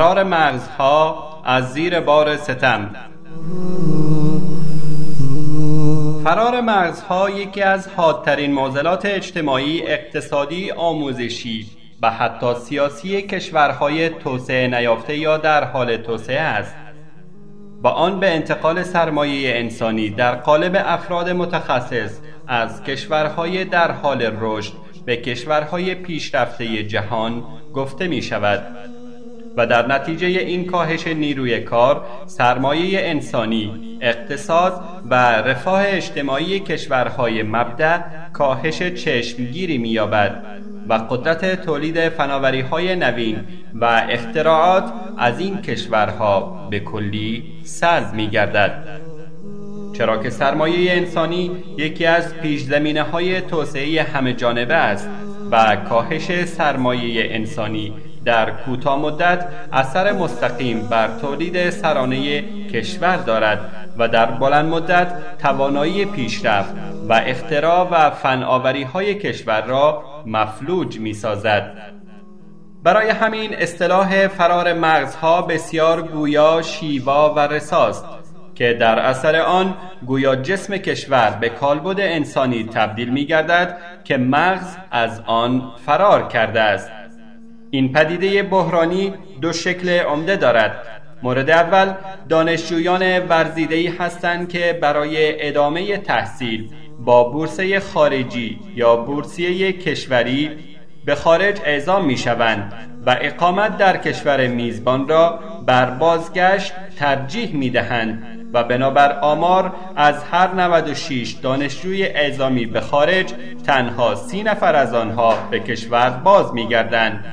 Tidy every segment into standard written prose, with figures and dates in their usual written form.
فرار مغزها از زیر بار ستم. فرار مغزها یکی از حادترین معضلات اجتماعی، اقتصادی، آموزشی و حتی سیاسی کشورهای توسعه نیافته یا در حال توسعه است و آن به انتقال سرمایه انسانی در قالب افراد متخصص از کشورهای در حال رشد به کشورهای پیشرفته جهان گفته می شود و در نتیجه این کاهش نیروی کار، سرمایه انسانی، اقتصاد و رفاه اجتماعی کشورهای مبدأ کاهش چشمگیری می‌یابد و قدرت تولید فناوری‌های نوین و اختراعات از این کشورها به کلی سلب می‌گردد. چرا که سرمایه انسانی یکی از پیش‌زمینه‌های توسعه همه‌جانبه است و کاهش سرمایه انسانی در کوتاه مدت اثر مستقیم بر تولید سرانه کشور دارد و در بلند مدت توانایی پیشرفت و اختراع و فناوری‌های کشور را مفلوج می‌سازد. برای همین اصطلاح فرار مغزها بسیار گویا، شیوا و رساست که در اثر آن گویا جسم کشور به کالبد انسانی تبدیل می‌گردد که مغز از آن فرار کرده است. این پدیده بحرانی دو شکل عمده دارد. مورد اول دانشجویان ورزیده‌ای هستند که برای ادامه تحصیل با بورسه خارجی یا بورسیه کشوری به خارج اعزام می‌شوند و اقامت در کشور میزبان را بر بازگشت ترجیح می‌دهند و بنابر آمار از هر 96 دانشجوی اعزامی به خارج تنها 30 نفر از آنها به کشور باز می‌گردند.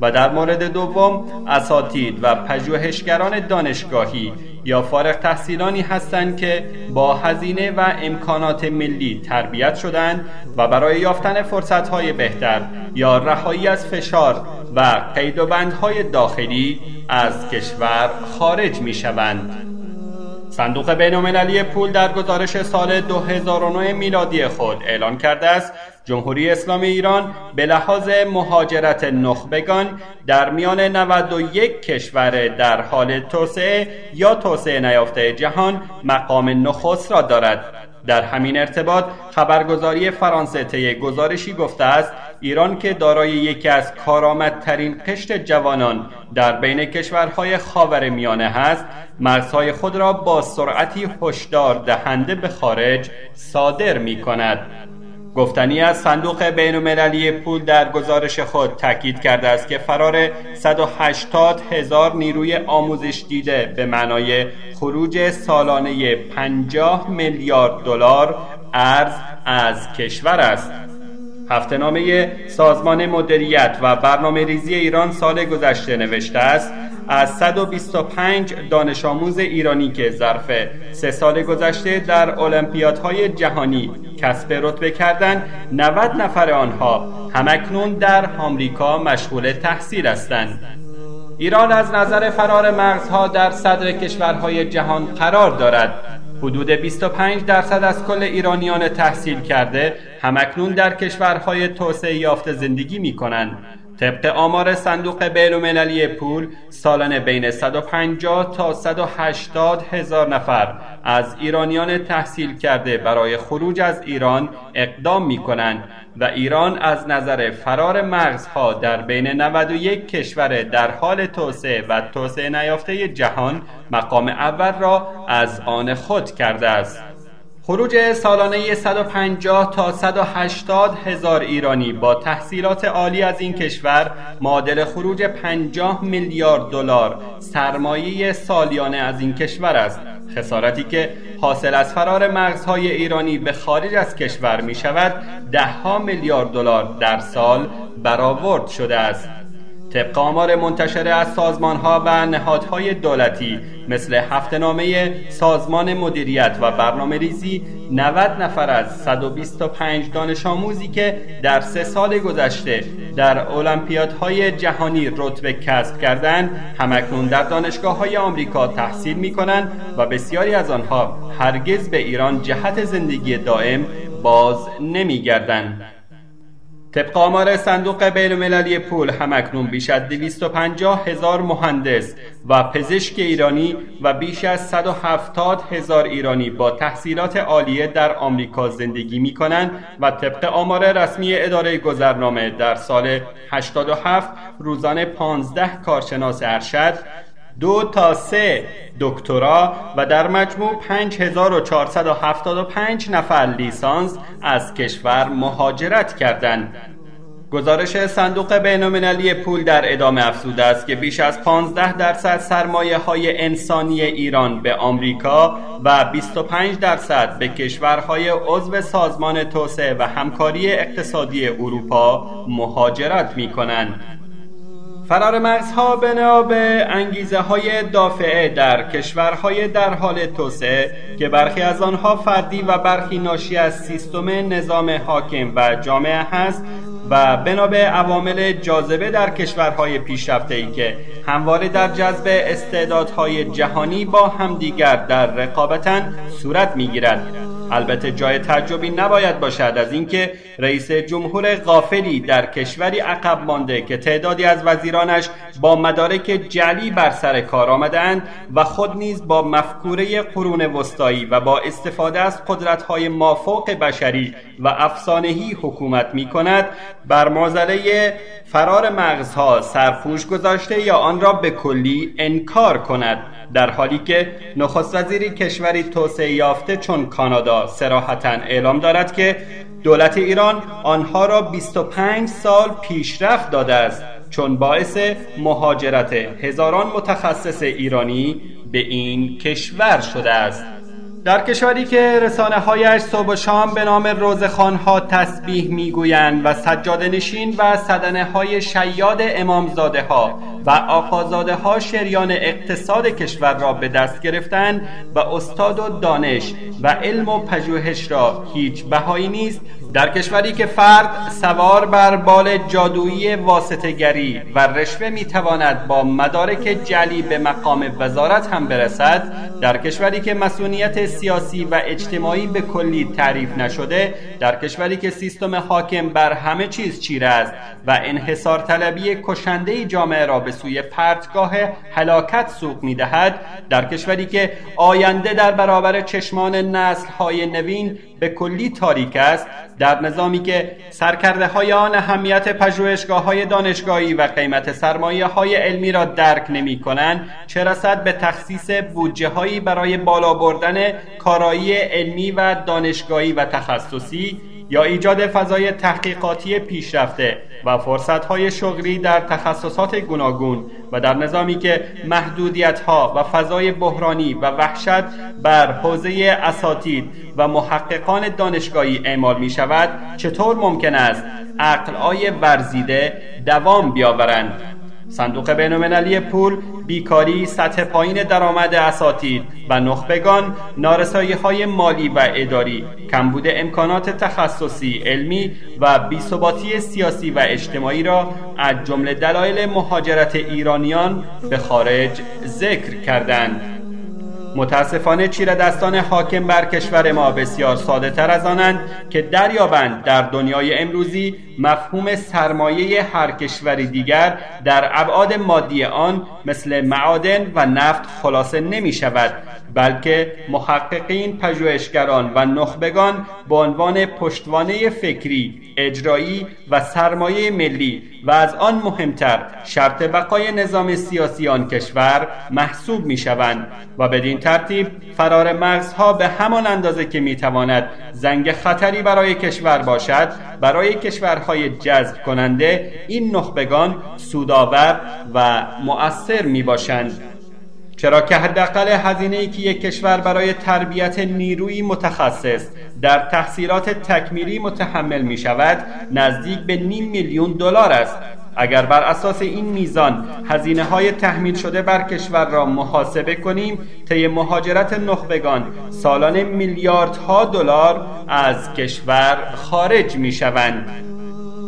و در مورد دوم اساتید و پژوهشگران دانشگاهی یا فارغ تحصیلانی هستند که با هزینه و امکانات ملی تربیت شدند و برای یافتن فرصت‌های بهتر یا رهایی از فشار و قیدوبندهای داخلی از کشور خارج می‌شوند. صندوق بین‌المللی پول در گزارش سال 2009 میلادی خود اعلان کرده است جمهوری اسلامی ایران به لحاظ مهاجرت نخبگان در میان 91 کشور در حال توسعه یا توسعه نیافته جهان مقام نخست را دارد. در همین ارتباط خبرگزاری فرانسه طی گزارشی گفته است ایران که دارای یکی از کارآمدترین قشر جوانان در بین کشورهای خاورمیانه است، مرزهای خود را با سرعتی هشدار دهنده به خارج صادر می‌کند. گفتنی از صندوق بین‌المللی پول در گزارش خود تاکید کرده است که فرار 180,000 نیروی آموزش دیده به معنای خروج سالانه 50 میلیارد دلار ارز از کشور است. هفته‌نامه سازمان مدیریت و برنامه‌ریزی ایران سال گذشته نوشته است از 125 دانش آموز ایرانی که ظرف 3 سال گذشته در المپیادهای جهانی کسب رتبه کردند، 90 نفر آنها همکنون در آمریکا مشغول تحصیل هستند. ایران از نظر فرار مغزها در صدر کشورهای جهان قرار دارد. حدود 25% از کل ایرانیان تحصیل کرده همکنون در کشورهای توسعه یافته زندگی می‌کنند. طبق آمار صندوق بین‌المللی پول سالانه بین 150 تا 180 هزار نفر از ایرانیان تحصیل کرده برای خروج از ایران اقدام می‌کنند و ایران از نظر فرار مغزها در بین 91 کشور در حال توسعه و توسعه نیافته جهان مقام اول را از آن خود کرده است. خروج سالانه 150 تا 180 هزار ایرانی با تحصیلات عالی از این کشور معادل خروج 50 میلیارد دلار سرمایه سالیانه از این کشور است. خسارتی که حاصل از فرار مغزهای ایرانی به خارج از کشور می شود 10 میلیارد دلار در سال برآورد شده است. طبق آمار منتشر از سازمان‌ها و نهادهای دولتی مثل هفته‌نامه سازمان مدیریت و برنامه‌ریزی، 90 نفر از 125 دانش آموزی که در 3 سال گذشته در المپیادهای جهانی رتبه کسب کردند، همکنون در دانشگاه‌های آمریکا تحصیل می‌کنند و بسیاری از آنها هرگز به ایران جهت زندگی دائم باز نمی‌گردند. طبق آمار صندوق بین‌المللی پول همکنون بیش از 250,000 مهندس و پزشک ایرانی و بیش از 170,000 ایرانی با تحصیلات عالیه در آمریکا زندگی می‌کنند و طبق آمار رسمی اداره گذرنامه در سال 87 روزانه 15 کارشناس ارشد، 2 تا 3 دکترا و در مجموع 5475 نفر لیسانس از کشور مهاجرت کردند. گزارش صندوق بین‌المللی پول در ادامه افزوده است که بیش از 15% سرمایه‌های انسانی ایران به آمریکا و 25% به کشورهای عضو سازمان توسعه و همکاری اقتصادی اروپا مهاجرت می‌کنند. فرار مغزها بنا به انگیزه‌های دافعه در کشورهای در حال توسعه که برخی از آنها فردی و برخی ناشی از سیستم نظام حاکم و جامعه هست و بنا به عوامل جاذبه در کشورهای پیشرفته‌ای که همواره در جذب استعدادهای جهانی با همدیگر در رقابتن صورت می‌گیرد. البته جای تعجبی نباید باشد از اینکه رئیس جمهور غافلی در کشوری عقب مانده که تعدادی از وزیرانش با مدارک جعلی بر سر کار آمدند و خود نیز با مفکوره قرون وسطایی و با استفاده از قدرت‌های مافوق بشری و افسانه‌ای حکومت می‌کند، بر معضله فرار مغزها سرپوش گذاشته یا آن را به کلی انکار کند، در حالی که نخست وزیری کشوری توسعه یافته چون کانادا صراحتاً اعلام دارد که دولت ایران آنها را 25 سال پیشرفت داده است، چون باعث مهاجرت هزاران متخصص ایرانی به این کشور شده است. در کشوری که رسانه‌هایش صبح و شام به نام روزخوان‌ها تسبیح می‌گویند و سجاده نشین و سدنه‌های شیاد امامزاده‌ها و آقازاده‌ها شریان اقتصاد کشور را به دست گرفتند و استاد و دانش و علم و پژوهش را هیچ بهایی نیست، در کشوری که فرد سوار بر بال جادویی واسطه‌گری و رشوه می‌تواند با مدارک جعلی به مقام وزارت هم برسد، در کشوری که مسئولیت سیاسی و اجتماعی به کلی تعریف نشده، در کشوری که سیستم حاکم بر همه چیز چیره است و انحصار طلبی کشنده جامعه را به سوی پرتگاه هلاکت سوق می‌دهد، در کشوری که آینده در برابر چشمان نسل‌های نوین به کلی تاریک است، در نظامی که سرکرده‌های آن اهمیت پژوهشگاه‌های دانشگاهی و قیمت سرمایه‌های علمی را درک نمی‌کنند، چه رسد به تخصیص بودجه‌هایی برای بالا بردن کارایی علمی و دانشگاهی و تخصصی یا ایجاد فضای تحقیقاتی پیشرفته و فرصت‌های شغلی در تخصصات گوناگون و در نظامی که محدودیت‌ها و فضای بحرانی و وحشت بر حوزه اساتید و محققان دانشگاهی اعمال می‌شود، چطور ممکن است عقل‌های ورزیده دوام بیاورند؟ صندوق بین‌المللی پول بیکاری، سطح پایین درآمد اساتید و نخبگان، نارسایی‌های مالی و اداری، کمبود امکانات تخصصی علمی و بی‌ثباتی سیاسی و اجتماعی را از جمله دلایل مهاجرت ایرانیان به خارج ذکر کردند. متاسفانه چیره‌دستان حاکم بر کشور ما بسیار ساده تر از آنند که دریابند در دنیای امروزی مفهوم سرمایه هر کشوری دیگر در ابعاد مادی آن مثل معادن و نفت خلاصه نمی شود، بلکه محققین، پژوهشگران و نخبگان به عنوان پشتوانه فکری، اجرایی و سرمایه ملی و از آن مهمتر شرط بقای نظام سیاسی آن کشور محسوب می شوند و بدین ترتیب فرار مغزها به همان اندازه که می تواند زنگ خطری برای کشور باشد، برای کشورهای جذب کننده این نخبگان سودآور و مؤثر می باشند. چرا که حداقل هزینه‌ای که یک کشور برای تربیت نیروی متخصص در تحصیلات تکمیلی متحمل می شود نزدیک به $500,000 است. اگر بر اساس این میزان هزینه‌های تحمیل شده بر کشور را محاسبه کنیم، طی مهاجرت نخبگان سالانه میلیاردها دلار از کشور خارج می شوند.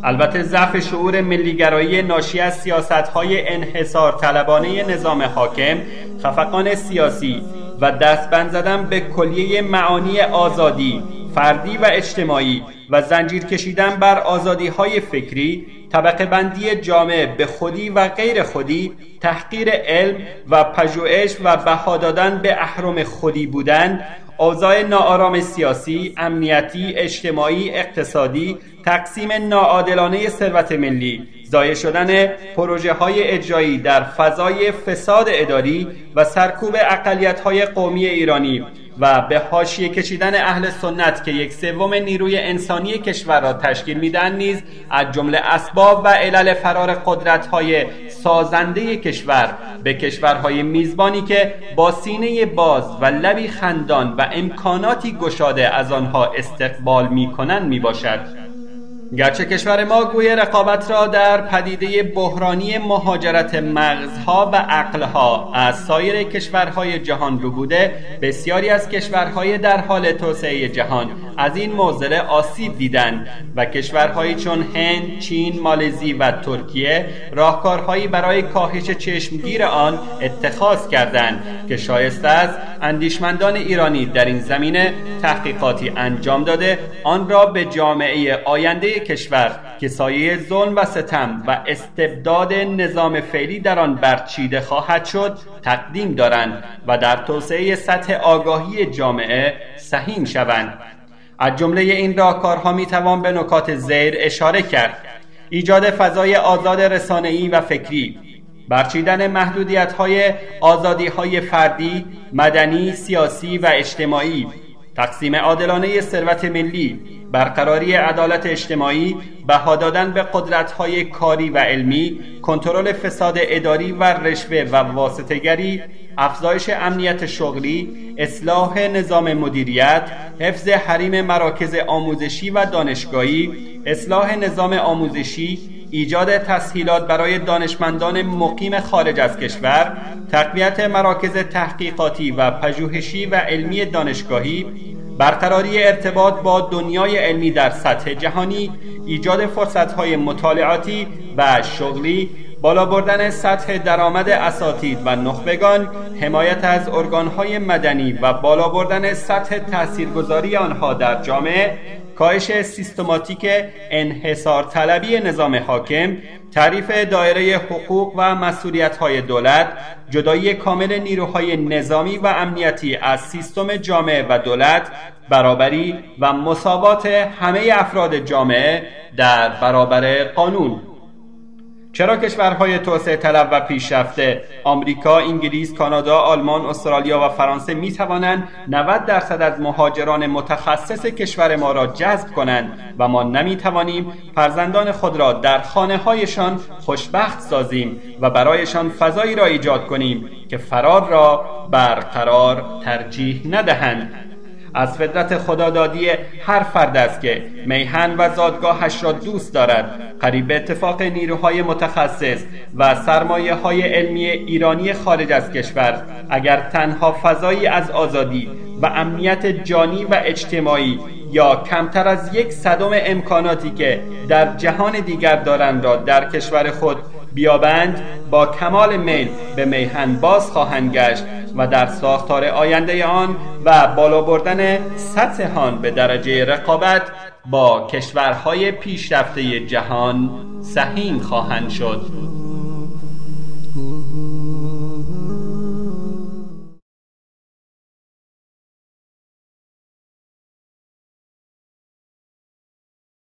البته ضعف شعور ملیگرایی ناشی از سیاست‌های انحصار طلبانه نظام حاکم، خفقان سیاسی و دستبند زدن به کلیه معانی آزادی، فردی و اجتماعی و زنجیر کشیدن بر آزادی‌های فکری، طبقه بندی جامعه به خودی و غیر خودی، تحقیر علم و پژوهش و بها دادن به اهرم خودی بودن، اوضاع ناآرام سیاسی، امنیتی، اجتماعی، اقتصادی، تقسیم ناعادلانه ثروت ملی، ضایع شدن پروژه‌های اجرایی در فضای فساد اداری و سرکوب اقلیت‌های قومی ایرانی و به حاشیه کشیدن اهل سنت که 1/3 نیروی انسانی کشور را تشکیل میدن نیز از جمله اسباب و علل فرار قدرت‌های سازنده کشور به کشورهای میزبانی که با سینه باز و لبی خندان و امکاناتی گشاده از آنها استقبال می‌کنند میباشد. گرچه کشور ما گوی رقابت را در پدیده بحرانی مهاجرت مغزها و عقلها از سایر کشورهای جهان رو بوده، بسیاری از کشورهای در حال توسعه جهان از این معضله آسیب دیدند و کشورهایی چون هند، چین، مالزی و ترکیه راهکارهایی برای کاهش چشمگیر آن اتخاذ کردند که شایسته است اندیشمندان ایرانی در این زمینه تحقیقاتی انجام داده آن را به جامعه آینده کشور که سایه ظلم و ستم و استبداد نظام فعلی در آن برچیده خواهد شد تقدیم دارند و در توسعه سطح آگاهی جامعه سهیم شوند. از جمله این راهکارها میتوان به نکات زیر اشاره کرد: ایجاد فضای آزاد رسانه‌ای و فکری، برچیدن محدودیت‌های آزادی‌های فردی، مدنی، سیاسی و اجتماعی، تقسیم عادلانه ثروت ملی، برقراری عدالت اجتماعی، بها دادن به قدرت‌های کاری و علمی، کنترل فساد اداری و رشوه و واسطه‌گری، افزایش امنیت شغلی، اصلاح نظام مدیریت، حفظ حریم مراکز آموزشی و دانشگاهی، اصلاح نظام آموزشی، ایجاد تسهیلات برای دانشمندان مقیم خارج از کشور، تقویت مراکز تحقیقاتی و پژوهشی و علمی دانشگاهی، برقراری ارتباط با دنیای علمی در سطح جهانی، ایجاد فرصت‌های مطالعاتی و شغلی، بالا بردن سطح درآمد اساتید و نخبگان، حمایت از ارگان‌های مدنی و بالا بردن سطح تاثیرگذاری آنها در جامعه، کاهش سیستماتیک انحصار طلبی نظام حاکم، تعریف دایره حقوق و مسئولیت‌های دولت، جدایی کامل نیروهای نظامی و امنیتی از سیستم جامعه و دولت، برابری و مساوات همه افراد جامعه در برابر قانون. چرا کشورهای توسعه طلب و پیشرفته آمریکا، انگلیس، کانادا، آلمان، استرالیا و فرانسه می توانند 90% از مهاجران متخصص کشور ما را جذب کنند و ما نمی توانیم فرزندان خود را در خانه‌هایشان خوشبخت سازیم و برایشان فضایی را ایجاد کنیم که فرار را برقرار ترجیح ندهند؟ از فطرت خدادادی هر فرد است که میهن و زادگاهش را دوست دارد. قریب به اتفاق نیروهای متخصص و سرمایه‌های علمی ایرانی خارج از کشور، اگر تنها فضایی از آزادی و امنیت جانی و اجتماعی یا کمتر از 1/100 امکاناتی که در جهان دیگر دارند را در کشور خود بیابند، با کمال میل به میهن باز خواهند گشت و در ساختار آینده آن و بالا بردن سطح آن به درجه رقابت با کشورهای پیشرفته جهان سهیم خواهند شد.